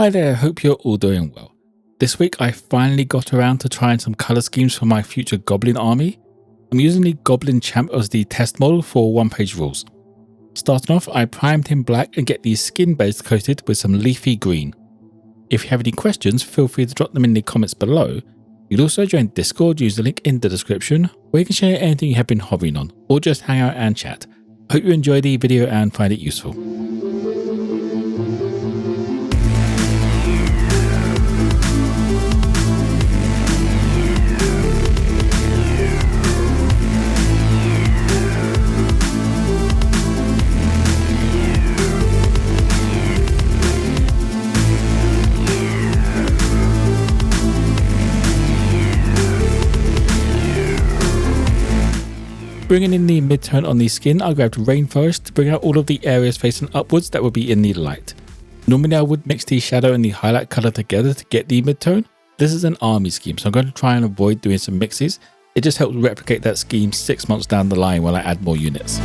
Hi there, hope you're all doing well. This week I finally got around to trying some colour schemes for my future Goblin army. I'm using the Goblin Champ as the test model for one-page rules. Starting off, I primed him black and get the skin base coated with some Leafy green. If you have any questions, feel free to drop them in the comments below. You'll also join Discord, use the link in the description, where you can share anything you have been hovering on, or just hang out and chat. Hope you enjoy the video and find it useful. Bringing in the mid-tone on the skin, I grabbed Rainforest to bring out all of the areas facing upwards that would be in the light. Normally I would mix the shadow and the highlight color together to get the mid-tone. This is an army scheme, so I'm going to try and avoid doing some mixes. It just helps replicate that scheme 6 months down the line when I add more units.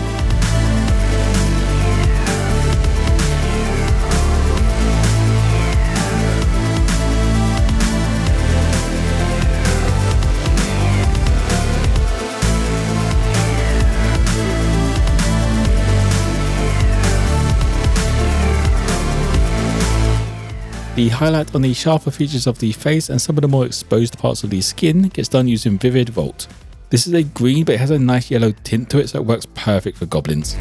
The highlight on the sharper features of the face and some of the more exposed parts of the skin gets done using Vivid Volt. This is a green, but it has a nice yellow tint to it, so it works perfect for goblins.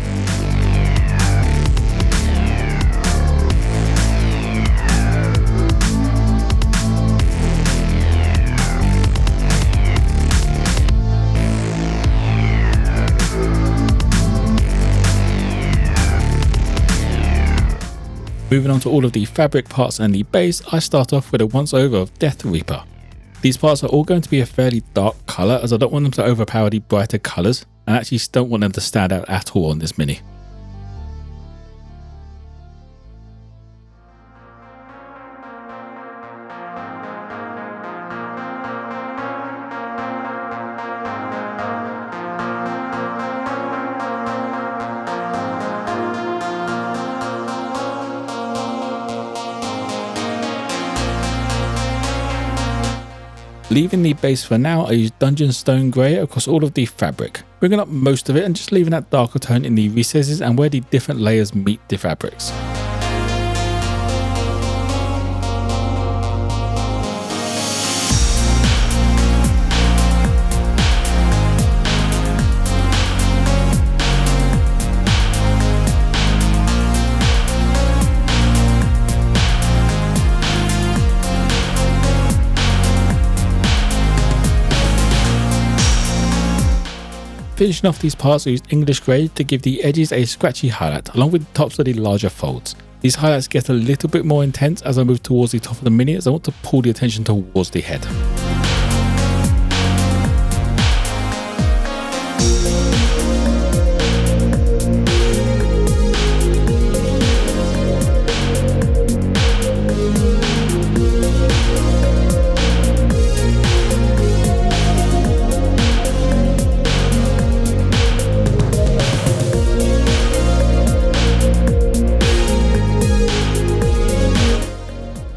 Moving on to all of the fabric parts and the base, I start off with a once over of Death Reaper. These parts are all going to be a fairly dark colour, as I don't want them to overpower the brighter colours, and actually don't want them to stand out at all on this mini. Leaving the base for now, I use Dungeon Stone Grey across all of the fabric, bringing up most of it and just leaving that darker tone in the recesses and where the different layers meet the fabrics. Finishing off these parts, I used English Grey to give the edges a scratchy highlight, along with the tops of the larger folds. These highlights get a little bit more intense as I move towards the top of the mini, as I want to pull the attention towards the head.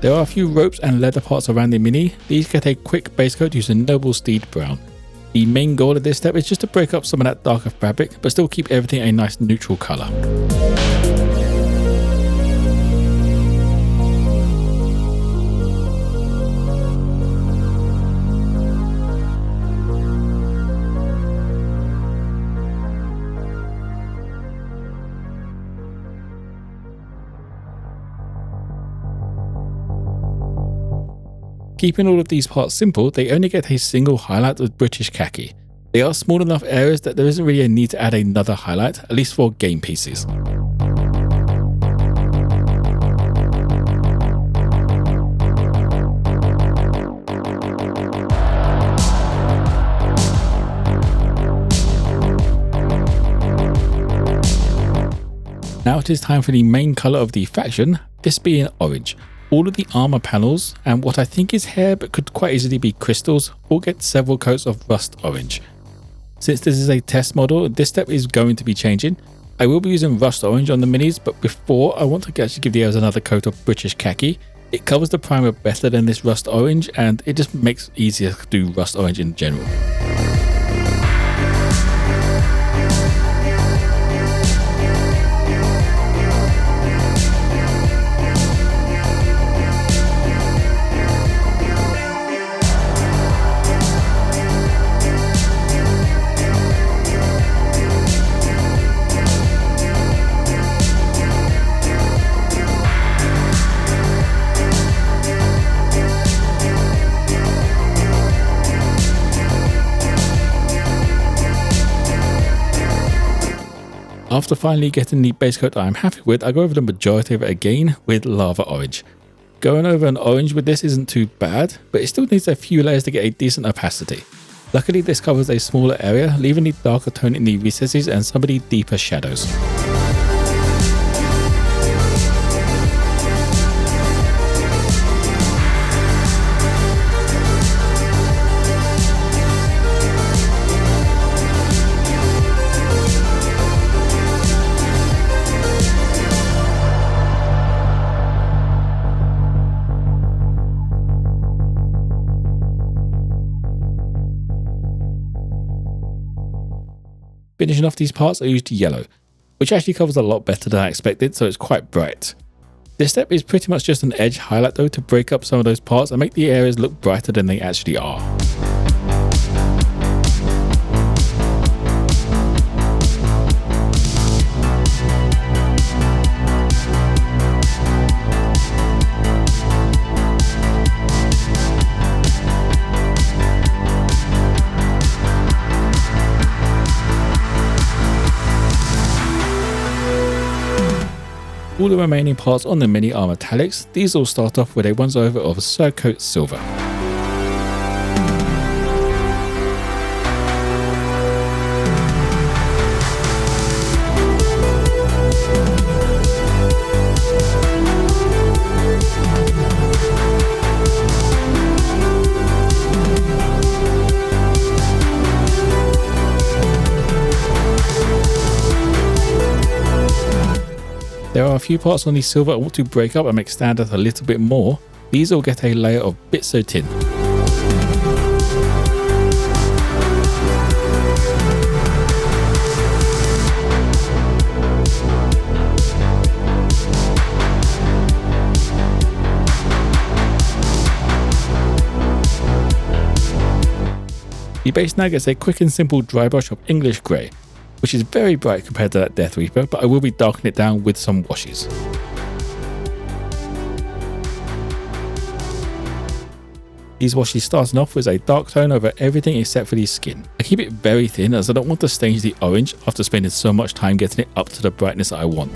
There are a few ropes and leather parts around the mini. These get a quick base coat using Noble Steed Brown. The main goal of this step is just to break up some of that darker fabric, but still keep everything a nice neutral colour. Keeping all of these parts simple, they only get a single highlight of British khaki. They are small enough areas that there isn't really a need to add another highlight, at least for game pieces. Now it is time for the main colour of the faction, this being orange. All of the armour panels and what I think is hair but could quite easily be crystals all get several coats of rust orange. Since this is a test model, this step is going to be changing. I will be using rust orange on the minis, but before I want to actually give the others another coat of British khaki. It covers the primer better than this rust orange, and it just makes it easier to do rust orange in general. After finally getting the base coat I'm happy with, I go over the majority of it again with lava orange. Going over an orange with this isn't too bad, but it still needs a few layers to get a decent opacity. Luckily this covers a smaller area, leaving the darker tone in the recesses and some of the deeper shadows. Finishing off these parts, I used yellow, which actually covers a lot better than I expected, so it's quite bright. This step is pretty much just an edge highlight though to break up some of those parts and make the areas look brighter than they actually are. All the remaining parts on the mini are metallics. These all start off with a once over of Cerakote silver. There are a few parts on the silver I want to break up and make stand out a little bit more. These will get a layer of bitso tin. The base now gets a quick and simple dry brush of English grey, which is very bright compared to that Death Reaper, but I will be darkening it down with some washes. These washes starting off with a dark tone over everything except for the skin. I keep it very thin as I don't want to stain the orange after spending so much time getting it up to the brightness that I want.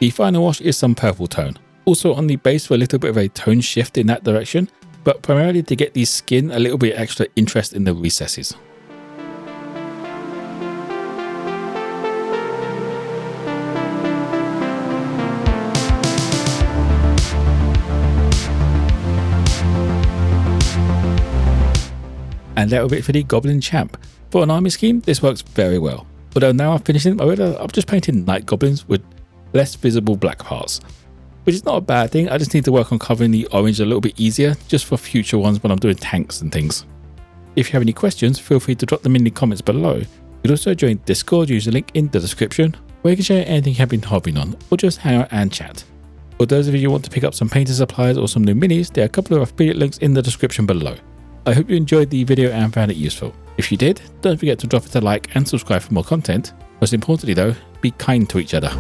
The final wash is some purple tone, also on the base for a little bit of a tone shift in that direction, but primarily to get the skin a little bit extra interest in the recesses. And that will be it for the Goblin Champ. For an army scheme, this works very well. Although now I'm finishing, I'm just painting night goblins with less visible black parts, which is not a bad thing. I just need to work on covering the orange a little bit easier just for future ones when I'm doing tanks and things. If you have any questions, feel free to drop them in the comments below. You can also join Discord using the link in the description, where you can share anything you have been hobbying on or just hang out and chat. For those of you who want to pick up some painting supplies or some new minis, there are a couple of affiliate links in the description below. I hope you enjoyed the video and found it useful. If you did, don't forget to drop it a like and subscribe for more content. Most importantly though, be kind to each other.